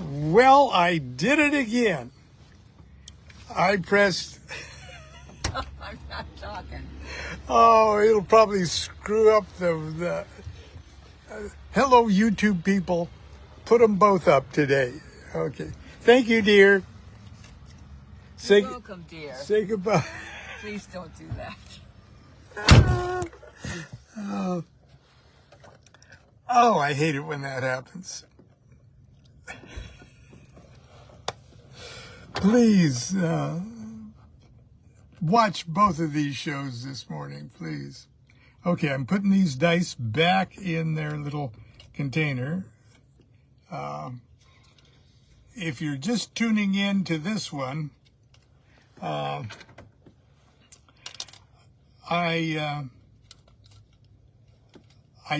Well, I did it again. I pressed... I'm not talking. Oh, it'll probably screw up the hello, YouTube people. Put them both up today. Okay. Thank you, dear. You're welcome, dear. Say goodbye. Please don't do that. Oh, I hate it when that happens. Please watch both of these shows this morning, please. Okay, I'm putting these dice back in their little container. If you're just tuning in to this one, I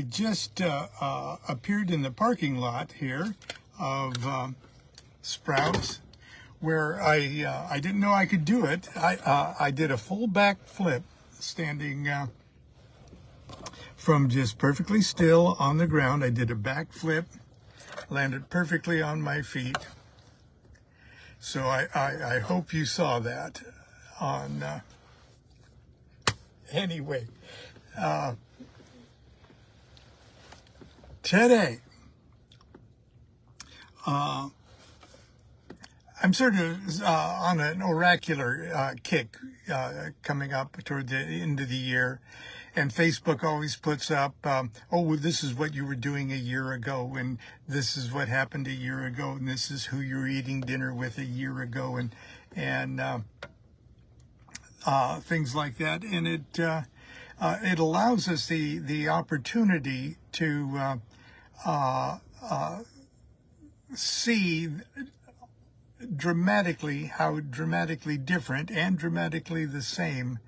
just appeared in the parking lot here of Sprouts, where I didn't know I could do it. I did a full back flip, standing from just perfectly still on the ground. I did a back flip, landed perfectly on my feet. So I hope you saw that on, anyway, today, I'm sort of on an oracular kick coming up toward the end of the year. And Facebook always puts up, oh, well, this is what you were doing a year ago, and this is what happened a year ago, and this is who you were eating dinner with a year ago, and things like that. And it allows us the opportunity to see dramatically how dramatically different and dramatically the same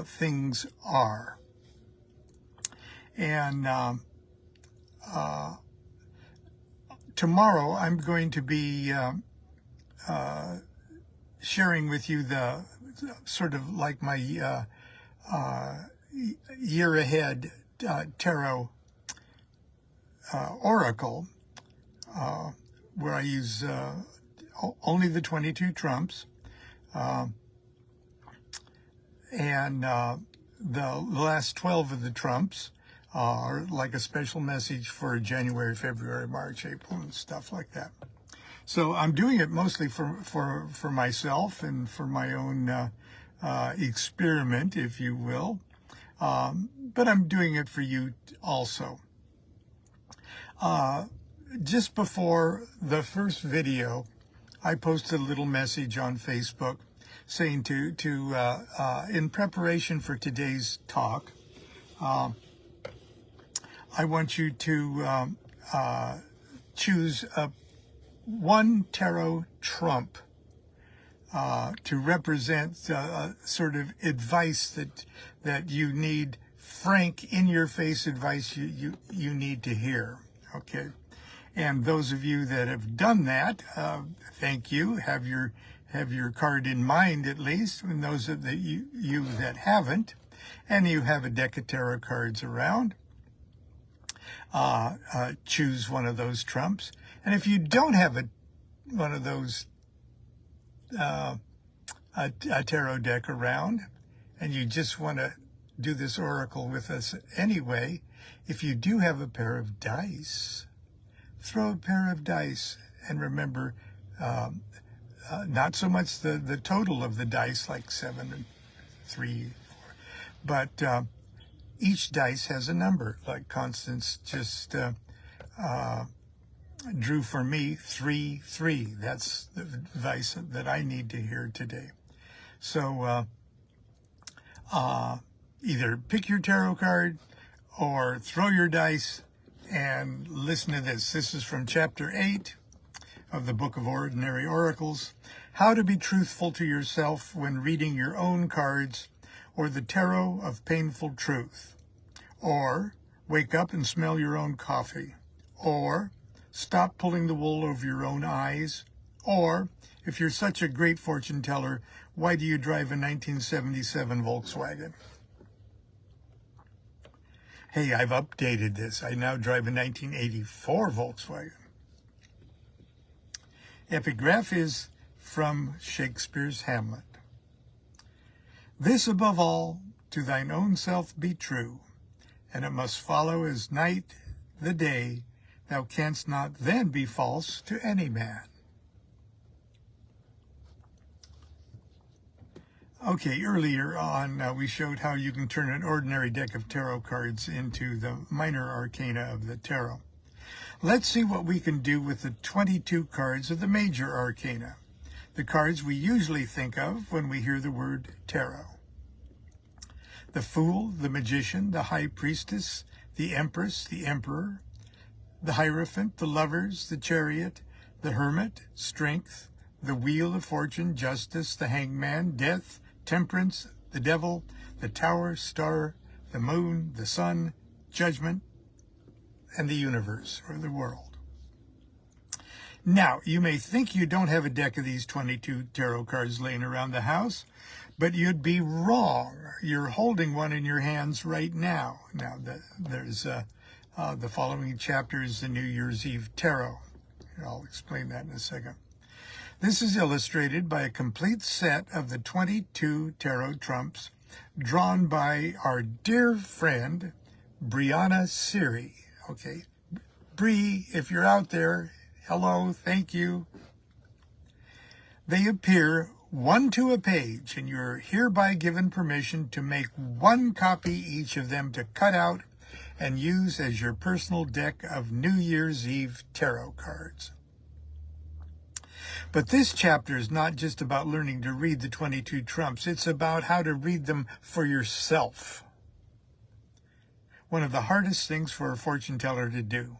things are. And tomorrow I'm going to be sharing with you the sort of like my year ahead tarot oracle, where I use only the 22 trumps, and the last 12 of the trumps are like a special message for January, February, March, April, and stuff like that. So I'm doing it mostly for myself and for my own experiment, if you will, but I'm doing it for you also. Just before the first video, I posted a little message on Facebook saying in preparation for today's talk, I want you to choose one tarot trump to represent sort of advice that you need, frank, in-your-face advice you need to hear. Okay. And those of you that have done that, thank you. Have your card in mind at least. And those of you that haven't, and you have a deck of tarot cards around, choose one of those trumps. And if you don't have one of those a tarot deck around, and you just want to do this oracle with us anyway, if you do have a pair of dice, throw a pair of dice, and remember, not so much the total of the dice, like 7 and 3, 4, but each dice has a number, like Constance just drew for me 3, 3. That's the advice that I need to hear today. So either pick your tarot card or throw your dice and listen to this. This is from Chapter 8 of the Book of Ordinary Oracles. How to be truthful to yourself when reading your own cards, or the tarot of painful truth, or wake up and smell your own coffee, or stop pulling the wool over your own eyes, or if you're such a great fortune teller, why do you drive a 1977 Volkswagen? Hey, I've updated this. I now drive a 1984 Volkswagen. Epigraph is from Shakespeare's Hamlet. This above all, to thine own self be true, and it must follow as night the day, thou canst not then be false to any man. Okay, earlier on we showed how you can turn an ordinary deck of tarot cards into the minor arcana of the tarot. Let's see what we can do with the 22 cards of the major arcana, the cards we usually think of when we hear the word tarot. The Fool, the Magician, the High Priestess, the Empress, the Emperor, the Hierophant, the Lovers, the Chariot, the Hermit, Strength, the Wheel of Fortune, Justice, the Hangman, Death, Temperance, the Devil, the Tower, Star, the Moon, the Sun, Judgment, and the Universe, or the world. Now, you may think you don't have a deck of these 22 tarot cards laying around the house, but you'd be wrong. You're holding one in your hands right now. Now, there's the following chapter is the New Year's Eve Tarot. I'll explain that in a second. This is illustrated by a complete set of the 22 tarot trumps drawn by our dear friend, Brianna Siri. Okay, Bree, if you're out there, hello, thank you. They appear one to a page, and you're hereby given permission to make one copy each of them to cut out and use as your personal deck of New Year's Eve tarot cards. But this chapter is not just about learning to read the 22 trumps. It's about how to read them for yourself. One of the hardest things for a fortune teller to do.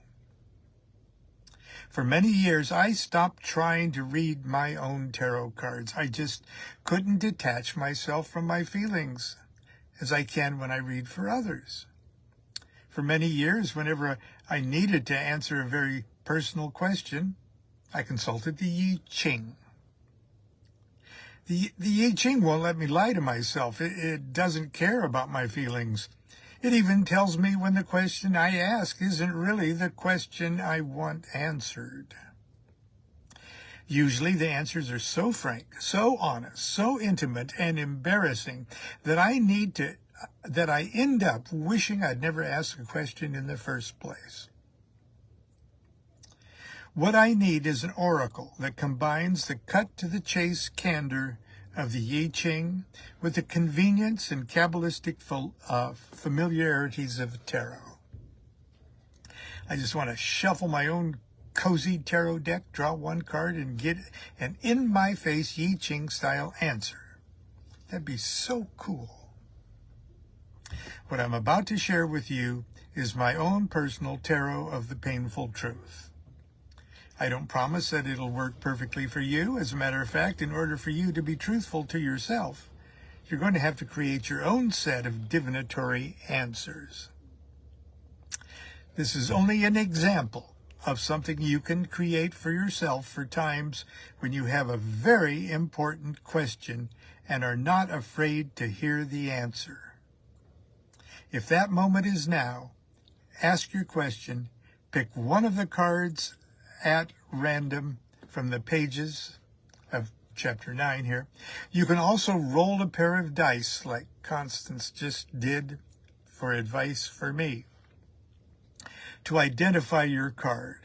For many years, I stopped trying to read my own tarot cards. I just couldn't detach myself from my feelings as I can when I read for others. For many years, whenever I needed to answer a very personal question, I consulted the I Ching. The I Ching won't let me lie to myself. It doesn't care about my feelings. It even tells me when the question I ask isn't really the question I want answered. Usually the answers are so frank, so honest, so intimate and embarrassing that I end up wishing I'd never asked a question in the first place. What I need is an oracle that combines the cut-to-the-chase candor of the I Ching with the convenience and Kabbalistic familiarities of tarot. I just want to shuffle my own cozy tarot deck, draw one card, and get an in-my-face I Ching-style answer. That'd be so cool. What I'm about to share with you is my own personal tarot of the painful truth. I don't promise that it'll work perfectly for you. As a matter of fact, in order for you to be truthful to yourself, you're going to have to create your own set of divinatory answers. This is only an example of something you can create for yourself for times when you have a very important question and are not afraid to hear the answer. If that moment is now, ask your question, pick one of the cards at random from the pages of chapter 9 here. You can also roll a pair of dice like Constance just did for advice for me to identify your card.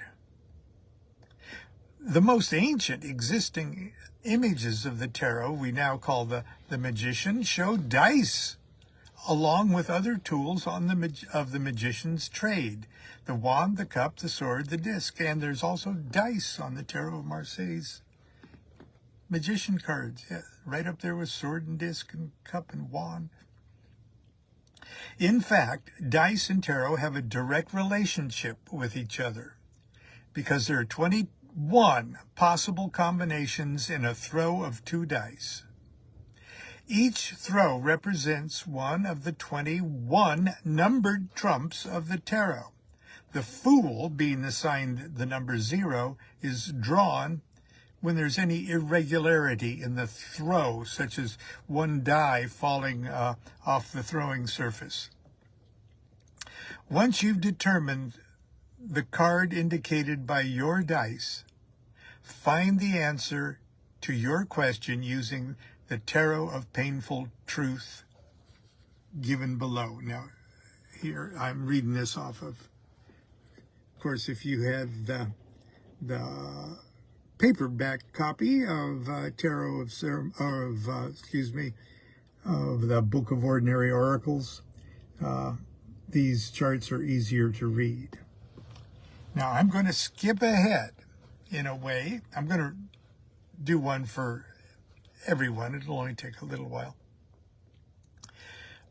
The most ancient existing images of the tarot we now call the magician show dice along with other tools of the magician's trade. The wand, the cup, the sword, the disc, and there's also dice on the Tarot of Marseille's magician cards. Yeah, right up there with sword and disc and cup and wand. In fact, dice and tarot have a direct relationship with each other because there are 21 possible combinations in a throw of 2 dice. Each throw represents one of the 21 numbered trumps of the tarot. The Fool, being assigned the number 0, is drawn when there's any irregularity in the throw, such as one die falling off the throwing surface. Once you've determined the card indicated by your dice, find the answer to your question using the Tarot of Painful Truth given below. Now, here I'm reading this off of course, if you have the paperback copy of Tarot of of the Book of Ordinary Oracles, these charts are easier to read. Now, I'm going to skip ahead in a way. I'm going to do one for everyone. It'll only take a little while.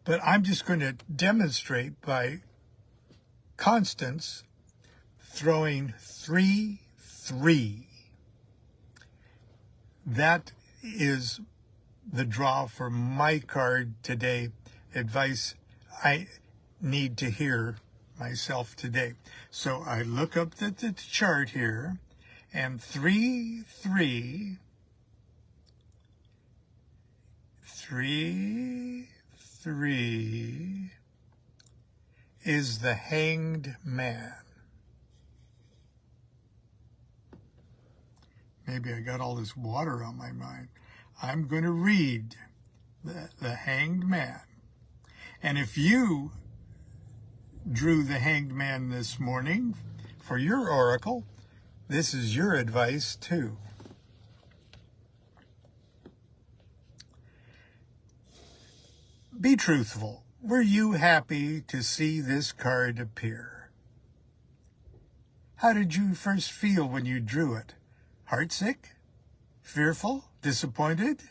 But I'm just going to demonstrate by Constance throwing 3, 3. That is the draw for my card today. Advice I need to hear myself today. So I look up the chart here, and 3, 3, 3, 3 is the Hanged Man. Maybe I got all this water on my mind. I'm going to read the Hanged Man. And if you drew the Hanged Man this morning for your oracle, this is your advice too. Be truthful. Were you happy to see this card appear? How did you first feel when you drew it? Heartsick? Fearful? Disappointed?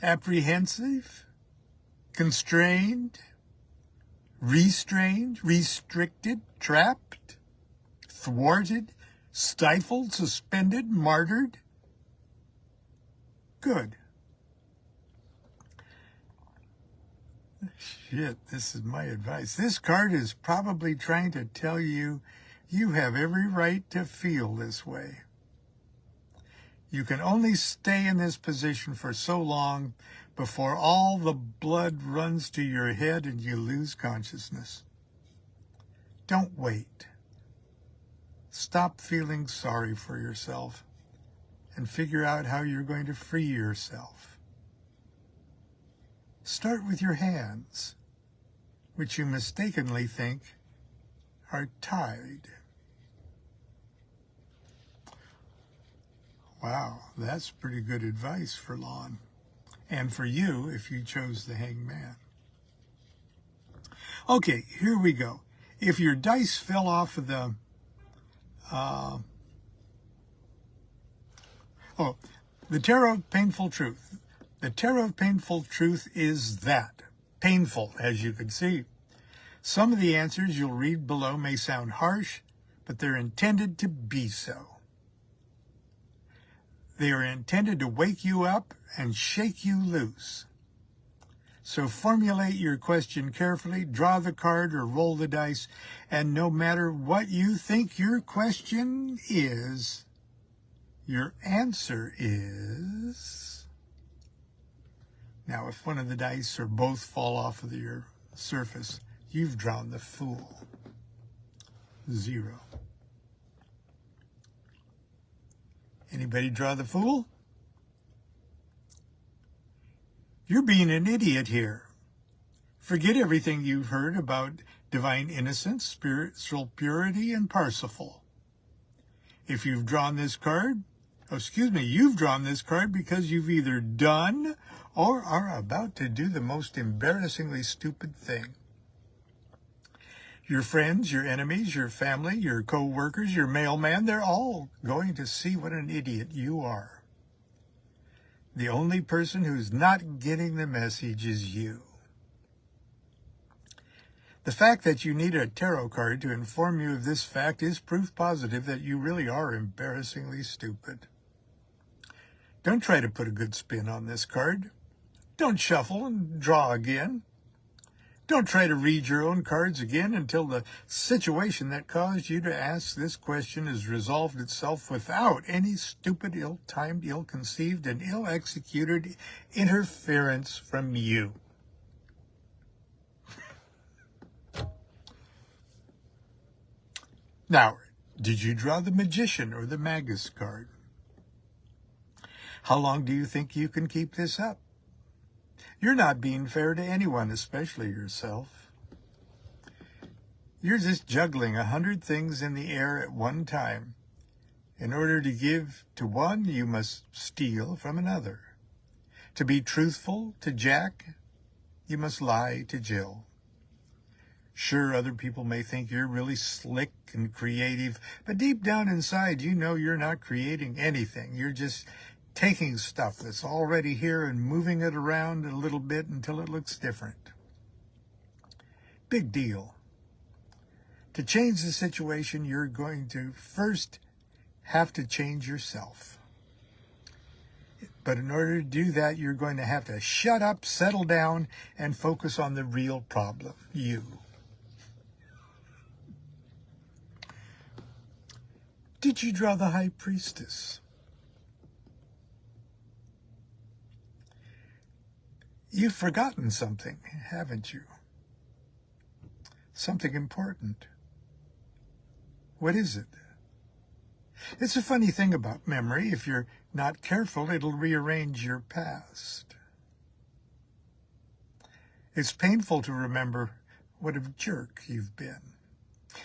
Apprehensive? Constrained? Restrained? Restricted? Trapped? Thwarted? Stifled? Suspended? Martyred? Good. Shit, this is my advice. This card is probably trying to tell you you have every right to feel this way. You can only stay in this position for so long before all the blood runs to your head and you lose consciousness. Don't wait. Stop feeling sorry for yourself and figure out how you're going to free yourself. Start with your hands, which you mistakenly think are tied. Wow, that's pretty good advice for Lon. And for you, if you chose the Hanged Man. Okay, here we go. If your dice fell off of the... the Tarot of Painful Truth. The Tarot of Painful Truth is that. Painful, as you can see. Some of the answers you'll read below may sound harsh, but they're intended to be so. They are intended to wake you up and shake you loose. So formulate your question carefully, draw the card or roll the dice, and no matter what you think your question is, your answer is... Now, if one of the dice or both fall off of your surface, you've drawn the Fool. 0. Anybody draw the Fool? You're being an idiot here. Forget everything you've heard about divine innocence, spiritual purity, and Parsifal. If you've drawn this card, you've drawn this card because you've either done or are about to do the most embarrassingly stupid thing. Your friends, your enemies, your family, your co-workers, your mailman, they're all going to see what an idiot you are. The only person who's not getting the message is you. The fact that you need a tarot card to inform you of this fact is proof positive that you really are embarrassingly stupid. Don't try to put a good spin on this card. Don't shuffle and draw again. Don't try to read your own cards again until the situation that caused you to ask this question has resolved itself without any stupid, ill-timed, ill-conceived, and ill-executed interference from you. Now, did you draw the Magician or the Magus card? How long do you think you can keep this up? You're not being fair to anyone, especially yourself. You're just juggling 100 things in the air at one time. In order to give to one, you must steal from another. To be truthful to Jack, you must lie to Jill. Sure, other people may think you're really slick and creative, but deep down inside, you know you're not creating anything. You're just taking stuff that's already here and moving it around a little bit until it looks different. Big deal. To change the situation, you're going to first have to change yourself. But in order to do that, you're going to have to shut up, settle down, and focus on the real problem, you. Did you draw the high priestess? You've forgotten something, haven't you? Something important. What is it? It's a funny thing about memory. If you're not careful, it'll rearrange your past. It's painful to remember what a jerk you've been.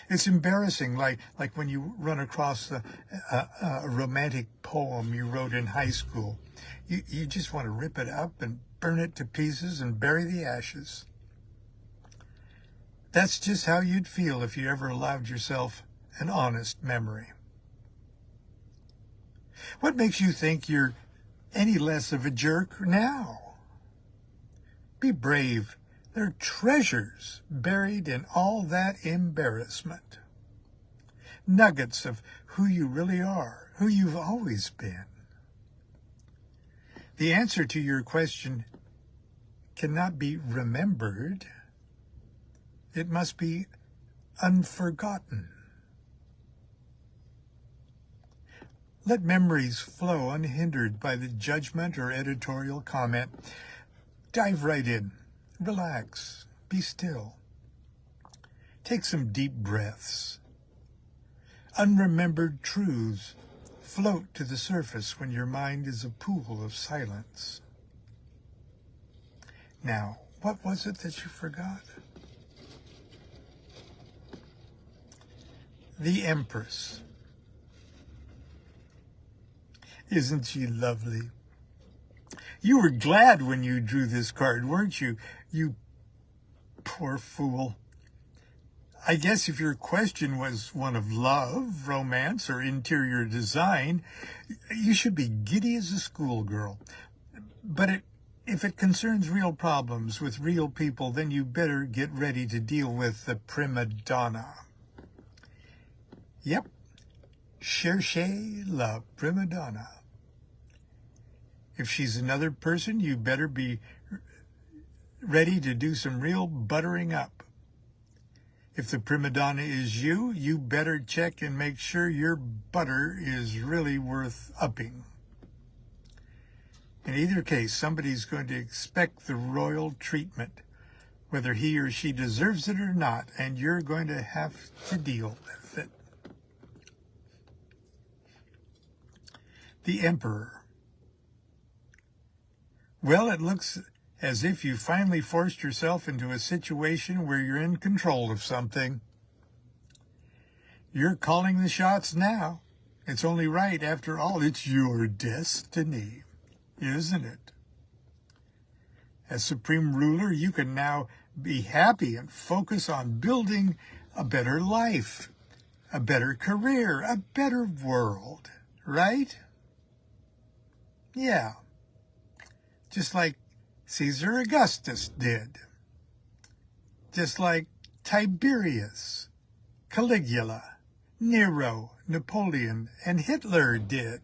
It's embarrassing, like when you run across a romantic poem you wrote in high school. You just want to rip it up and burn it to pieces and bury the ashes. That's just how you'd feel if you ever allowed yourself an honest memory. What makes you think you're any less of a jerk now? Be brave. There are treasures buried in all that embarrassment. Nuggets of who you really are, who you've always been. The answer to your question cannot be remembered. It must be unforgotten. Let memories flow unhindered by the judgment or editorial comment. Dive right in. Relax. Be still. Take some deep breaths. Unremembered truths float to the surface when your mind is a pool of silence. Now, what was it that you forgot? The Empress. Isn't she lovely? You were glad when you drew this card, weren't you? You poor fool. I guess if your question was one of love, romance, or interior design, you should be giddy as a schoolgirl. But if it concerns real problems with real people, then you better get ready to deal with the prima donna. Yep. Cherchez la prima donna. If she's another person, you better be ready to do some real buttering up. If the prima donna is you, you better check and make sure your butter is really worth upping. In either case, somebody's going to expect the royal treatment, whether he or she deserves it or not, and you're going to have to deal with it. The Emperor. Well, it looks as if you finally forced yourself into a situation where you're in control of something. You're calling the shots now. It's only right, after all. It's your destiny, isn't it? As supreme ruler, you can now be happy and focus on building a better life, a better career, a better world, right? Yeah. Just like Caesar Augustus did. Just like Tiberius, Caligula, Nero, Napoleon, and Hitler did.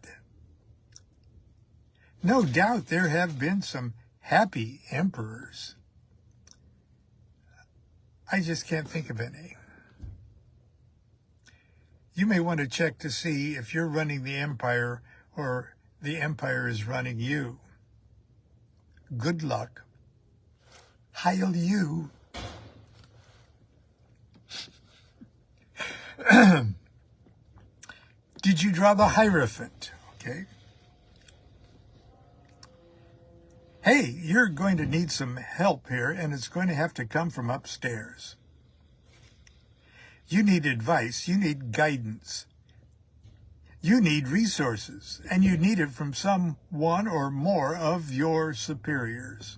No doubt there have been some happy emperors. I just can't think of any. You may want to check to see if you're running the empire or the empire is running you. Good luck. Heil you. Did you draw the Hierophant? Okay. Hey, you're going to need some help here, and it's going to have to come from upstairs. You need advice. You need guidance. You need resources, and you need it from one or more of your superiors.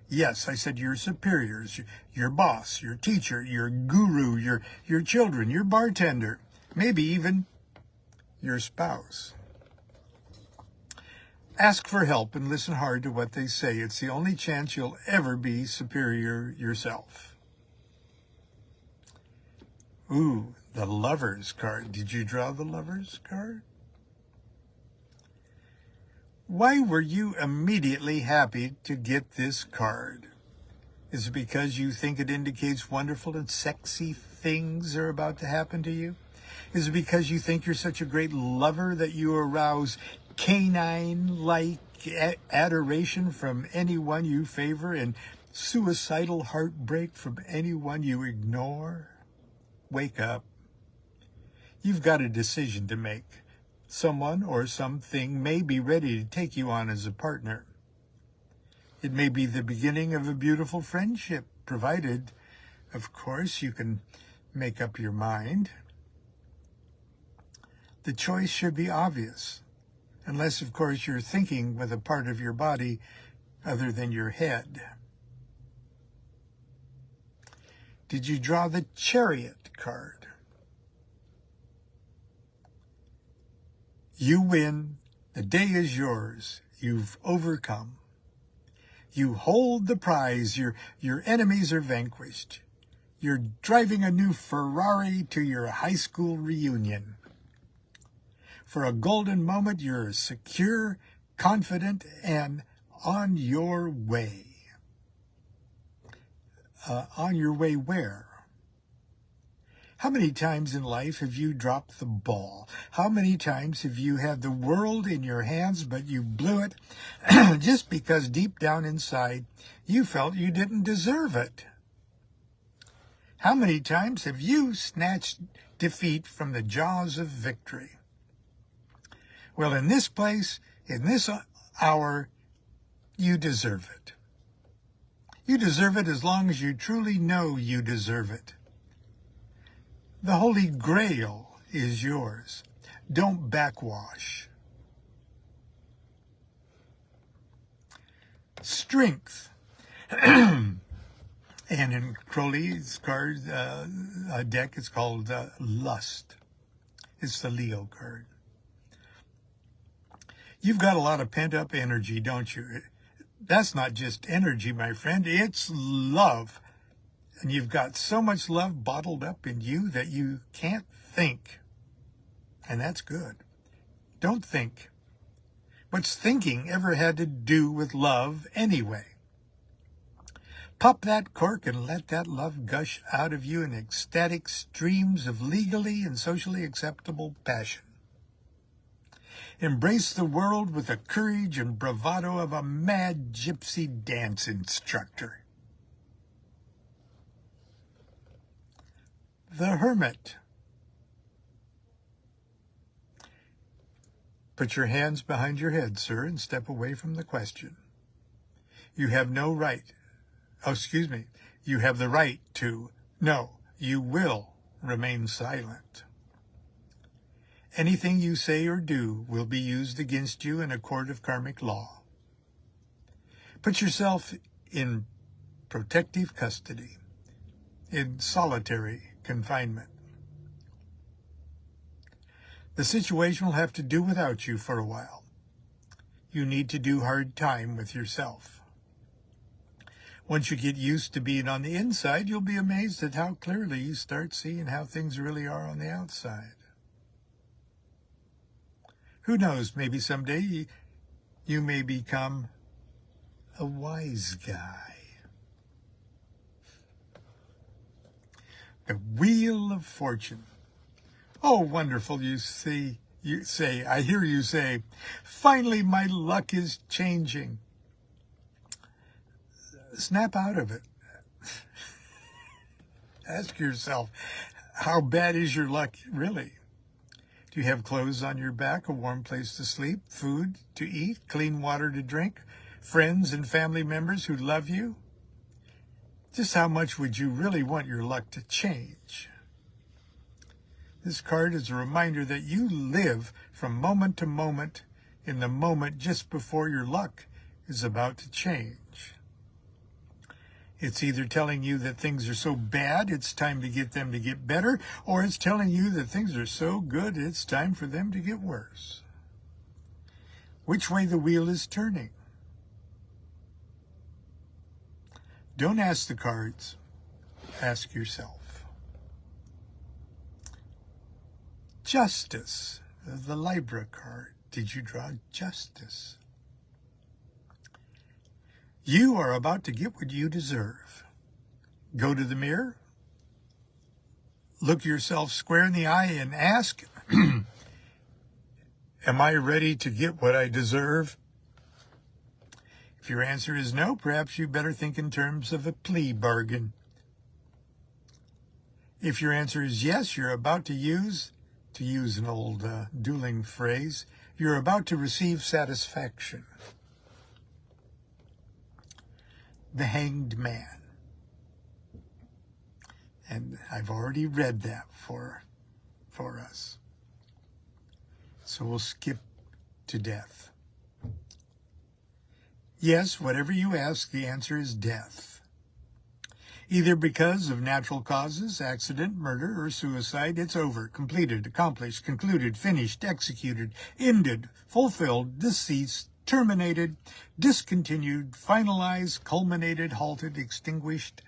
Yes, I said your superiors, your boss, your teacher, your guru, your children, your bartender, maybe even your spouse. Ask for help and listen hard to what they say. It's the only chance you'll ever be superior yourself. Ooh, the Lovers card. Did you draw the Lovers card? Why were you immediately happy to get this card? Is it because you think it indicates wonderful and sexy things are about to happen to you? Is it because you think you're such a great lover that you arouse canine-like adoration from anyone you favor and suicidal heartbreak from anyone you ignore? Wake up. You've got a decision to make. Someone or something may be ready to take you on as a partner. It may be the beginning of a beautiful friendship, provided, of course, you can make up your mind. The choice should be obvious, unless, of course, you're thinking with a part of your body other than your head. Did you draw the Chariot card? You win. The day is yours. You've overcome. You hold the prize. Your enemies are vanquished. You're driving a new Ferrari to your high school reunion. For a golden moment, you're secure, confident, and on your way. On your way where? How many times in life have you dropped the ball? How many times have you had the world in your hands, but you blew it just because deep down inside you felt you didn't deserve it? How many times have you snatched defeat from the jaws of victory? Well, in this place, in this hour, you deserve it. You deserve it as long as you truly know you deserve it. The Holy Grail is yours. Don't backwash. Strength. And in Crowley's card deck, it's called Lust. It's the Leo card. You've got a lot of pent-up energy, don't you? That's not just energy, my friend. It's love. And you've got so much love bottled up in you that you can't think. And that's good. Don't think. What's thinking ever had to do with love anyway? Pop that cork and let that love gush out of you in ecstatic streams of legally and socially acceptable passion. Embrace the world with the courage and bravado of a mad gypsy dance instructor. The Hermit. Put your hands behind your head, sir, and step away from the question. You have no right. You have the right to. No, you will remain silent. Anything you say or do will be used against you in a court of karmic law. Put yourself in protective custody, in solitary confinement. The situation will have to do without you for a while. You need to do hard time with yourself. Once you get used to being on the inside, you'll be amazed at how clearly you start seeing how things really are on the outside. Who knows, maybe someday you may become a wise guy. The Wheel of Fortune. Oh, wonderful, you say, I hear you say, finally my luck is changing. Snap out of it. Ask yourself, how bad is your luck really? Do you have clothes on your back, a warm place to sleep, food to eat, clean water to drink, friends and family members who love you? Just how much would you really want your luck to change? This card is a reminder that you live from moment to moment in the moment just before your luck is about to change. It's either telling you that things are so bad it's time to get them to get better, or it's telling you that things are so good it's time for them to get worse. Which way the wheel is turning? Don't ask the cards, ask yourself. Justice, the Libra card. Did you draw justice? You are about to get what you deserve. Go to the mirror, look yourself square in the eye and ask, am I ready to get what I deserve? If your answer is no, perhaps you better think in terms of a plea bargain. If your answer is yes, you're about to use an old dueling phrase, you're about to receive satisfaction. The Hanged Man. And I've already read that for us. So we'll skip to death. Yes, whatever you ask, the answer is death. Either because of natural causes, accident, murder, or suicide, it's over, completed, accomplished, concluded, finished, executed, ended, fulfilled, deceased, terminated, discontinued, finalized, culminated, halted, extinguished,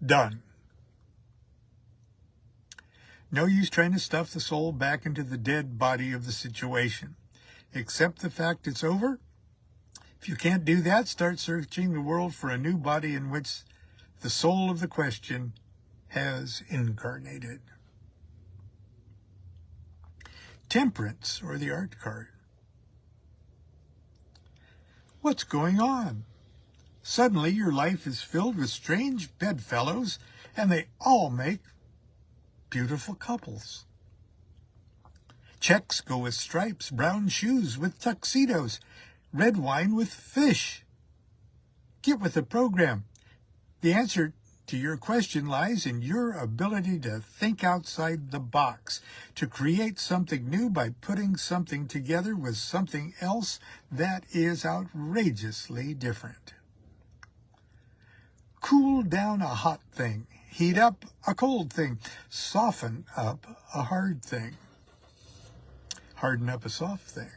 done. No use trying to stuff the soul back into the dead body of the situation. Accept the fact it's over. If you can't do that, start searching the world for a new body in which the soul of the question has incarnated. Temperance, or the art card. What's going on? Suddenly your life is filled with strange bedfellows, and they all make beautiful couples. Checks go with stripes, brown shoes with tuxedos, red wine with fish. Get with the program. The answer to your question lies in your ability to think outside the box, to create something new by putting something together with something else that is outrageously different. Cool down a hot thing. Heat up a cold thing. Soften up a hard thing. Harden up a soft thing.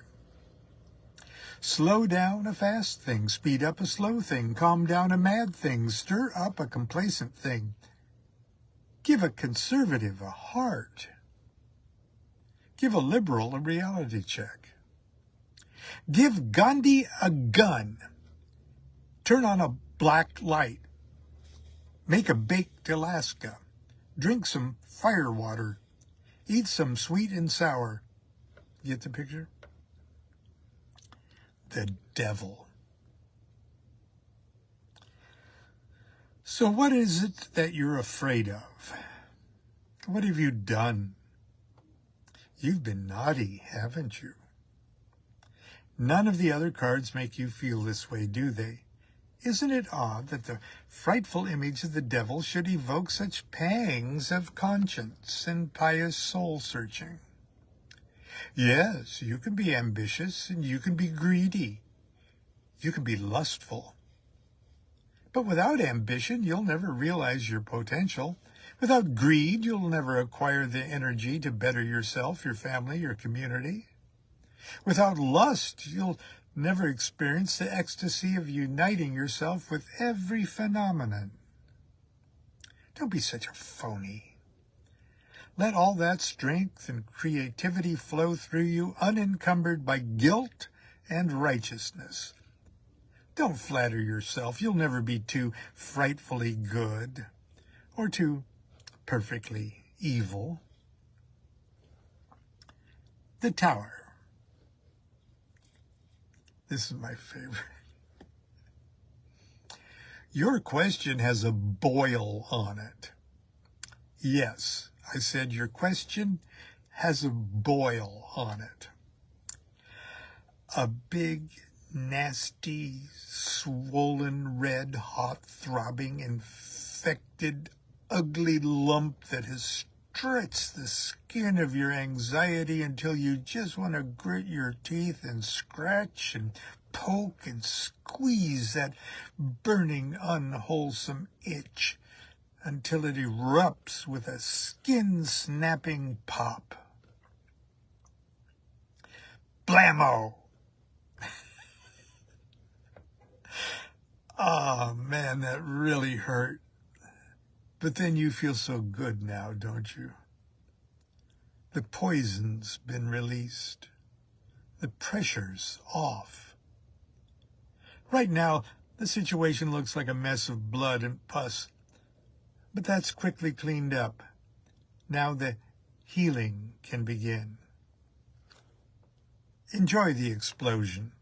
Slow down a fast thing, speed up a slow thing, calm down a mad thing, stir up a complacent thing. Give a conservative a heart. Give a liberal a reality check. Give Gandhi a gun. Turn on a black light. Make a baked Alaska. Drink some fire water. Eat some sweet and sour. Get the picture? The devil. So what is it that you're afraid of? What have you done? You've been naughty, haven't you? None of the other cards make you feel this way, do they? Isn't it odd that the frightful image of the devil should evoke such pangs of conscience and pious soul-searching? Yes, you can be ambitious and you can be greedy. You can be lustful. But without ambition, you'll never realize your potential. Without greed, you'll never acquire the energy to better yourself, your family, your community. Without lust, you'll never experience the ecstasy of uniting yourself with every phenomenon. Don't be such a phony. Let all that strength and creativity flow through you unencumbered by guilt and righteousness. Don't flatter yourself. You'll never be too frightfully good or too perfectly evil. The Tower. This is my favorite. Your question has a boil on it. Yes, I said your question has a boil on it. A big nasty, swollen, red, hot, throbbing, infected, ugly lump that has stretched the skin of your anxiety until you just want to grit your teeth and scratch and poke and squeeze that burning, unwholesome itch until it erupts with a skin-snapping pop. Blammo! Oh, man, that really hurt. But then you feel so good now, don't you? The poison's been released. The pressure's off. Right now, the situation looks like a mess of blood and pus, but that's quickly cleaned up. Now the healing can begin. Enjoy the explosion.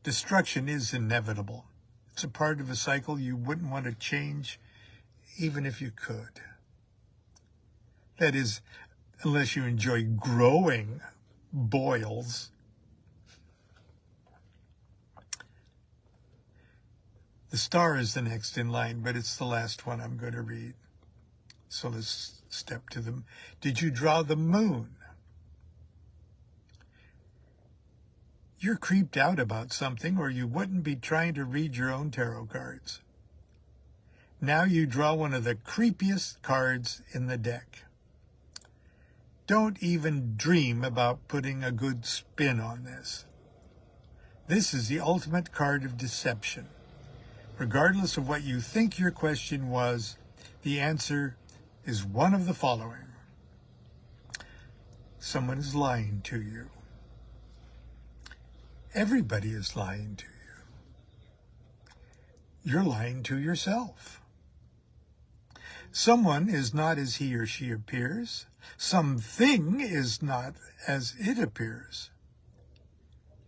Destruction is inevitable. It's a part of a cycle you wouldn't want to change, even if you could. That is, unless you enjoy growing boils. The star is the next in line, but it's the last one I'm going to read. So let's step to them. Did you draw the moon? You're creeped out about something, or you wouldn't be trying to read your own tarot cards. Now you draw one of the creepiest cards in the deck. Don't even dream about putting a good spin on this. This is the ultimate card of deception. Regardless of what you think your question was, the answer is one of the following. Someone is lying to you. Everybody is lying to you. You're lying to yourself. Someone is not as he or she appears. Something is not as it appears.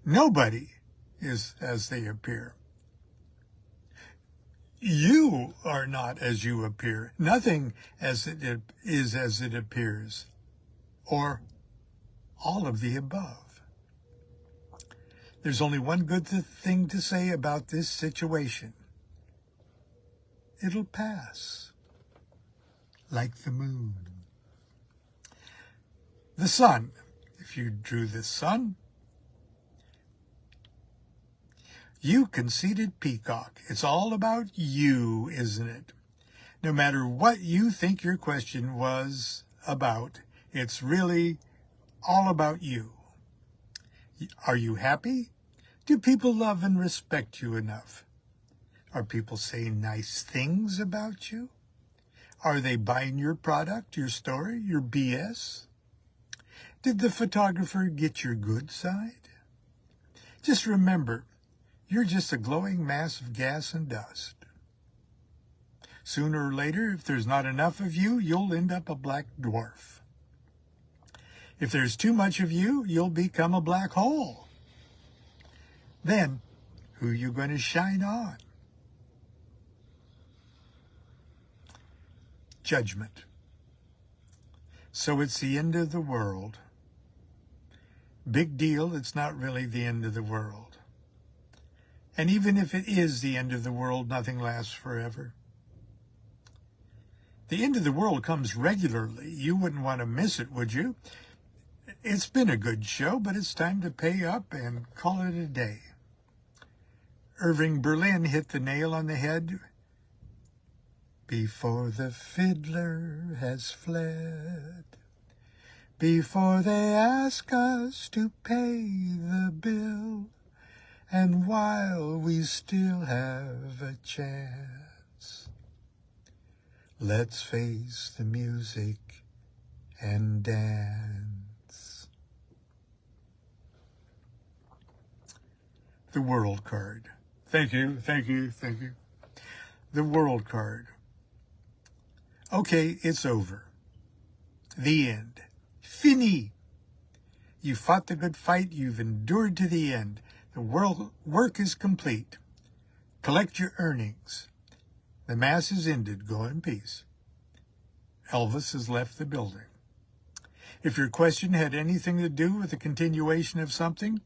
Nobody is as they appear. You are not as you appear. Nothing as it is as it appears. Or all of the above. There's only one good thing to say about this situation. It'll pass. Like the moon. The sun. If you drew the sun, you conceited peacock. It's all about you, isn't it? No matter what you think your question was about, it's really all about you. Are you happy? Do people love and respect you enough? Are people saying nice things about you? Are they buying your product, your story, your BS? Did the photographer get your good side? Just remember, you're just a glowing mass of gas and dust. Sooner or later, if there's not enough of you, you'll end up a black dwarf. If there's too much of you, you'll become a black hole. Then, who are you going to shine on? Judgment. So it's the end of the world. Big deal, it's not really the end of the world. And even if it is the end of the world, nothing lasts forever. The end of the world comes regularly. You wouldn't want to miss it, would you? It's been a good show, but it's time to pay up and call it a day. Irving Berlin hit the nail on the head. Before the fiddler has fled, before they ask us to pay the bill, and while we still have a chance, let's face the music and dance. The World card. Thank you, thank you, thank you. The World card. Okay, it's over. The end. Fini. You fought the good fight. You've endured to the end. The work is complete. Collect your earnings. The mass is ended. Go in peace. Elvis has left the building. If your question had anything to do with the continuation of something,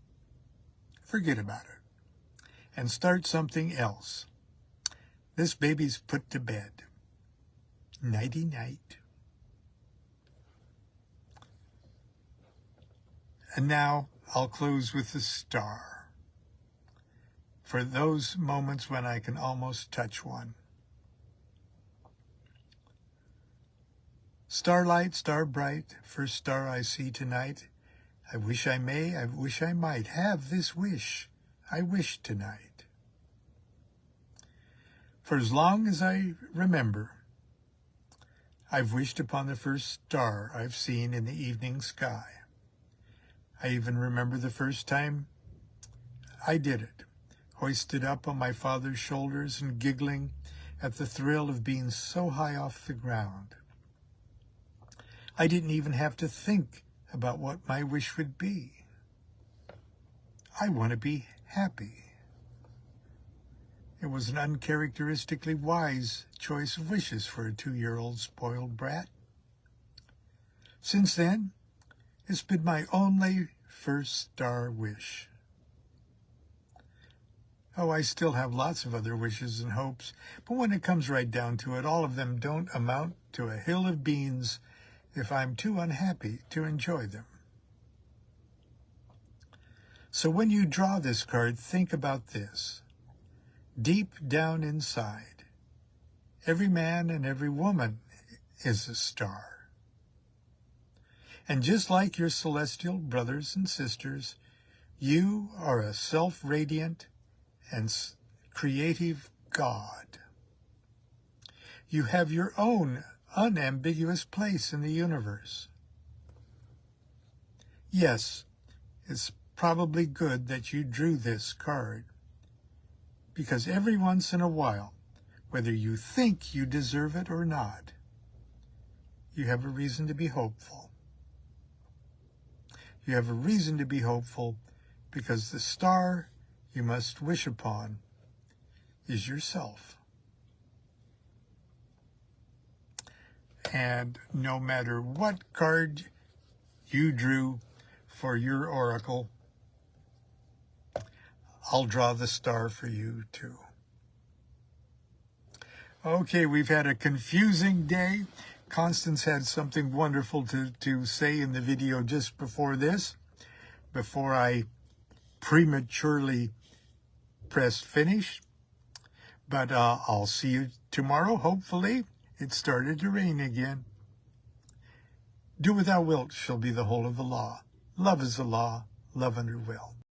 forget about it. and start something else. This baby's put to bed. Nighty-night. And now I'll close with the star, for those moments when I can almost touch one. Starlight, star bright, first star I see tonight. I wish I may, I wish I might have this wish I wish tonight. For as long as I remember, I've wished upon the first star I've seen in the evening sky. I even remember the first time I did it, hoisted up on my father's shoulders and giggling at the thrill of being so high off the ground. I didn't even have to think about what my wish would be. I want to be happy. It was an uncharacteristically wise choice of wishes for a 2-year-old spoiled brat. Since then, it's been my only first star wish. Oh, I still have lots of other wishes and hopes, but when it comes right down to it, all of them don't amount to a hill of beans if I'm too unhappy to enjoy them. So when you draw this card, think about this. Deep down inside, every man and every woman is a star. And just like your celestial brothers and sisters, you are a self-radiant and creative God. You have your own unambiguous place in the universe. Yes, it's probably good that you drew this card, because every once in a while, whether you think you deserve it or not, you have a reason to be hopeful. You have a reason to be hopeful because the star you must wish upon is yourself. And no matter what card you drew for your oracle, I'll draw the star for you too. Okay, we've had a confusing day. Constance had something wonderful to say in the video just before this, before I prematurely pressed finish. But I'll see you tomorrow, hopefully. It started to rain again. Do without wilt shall be the whole of the law. Love is the law, love under will.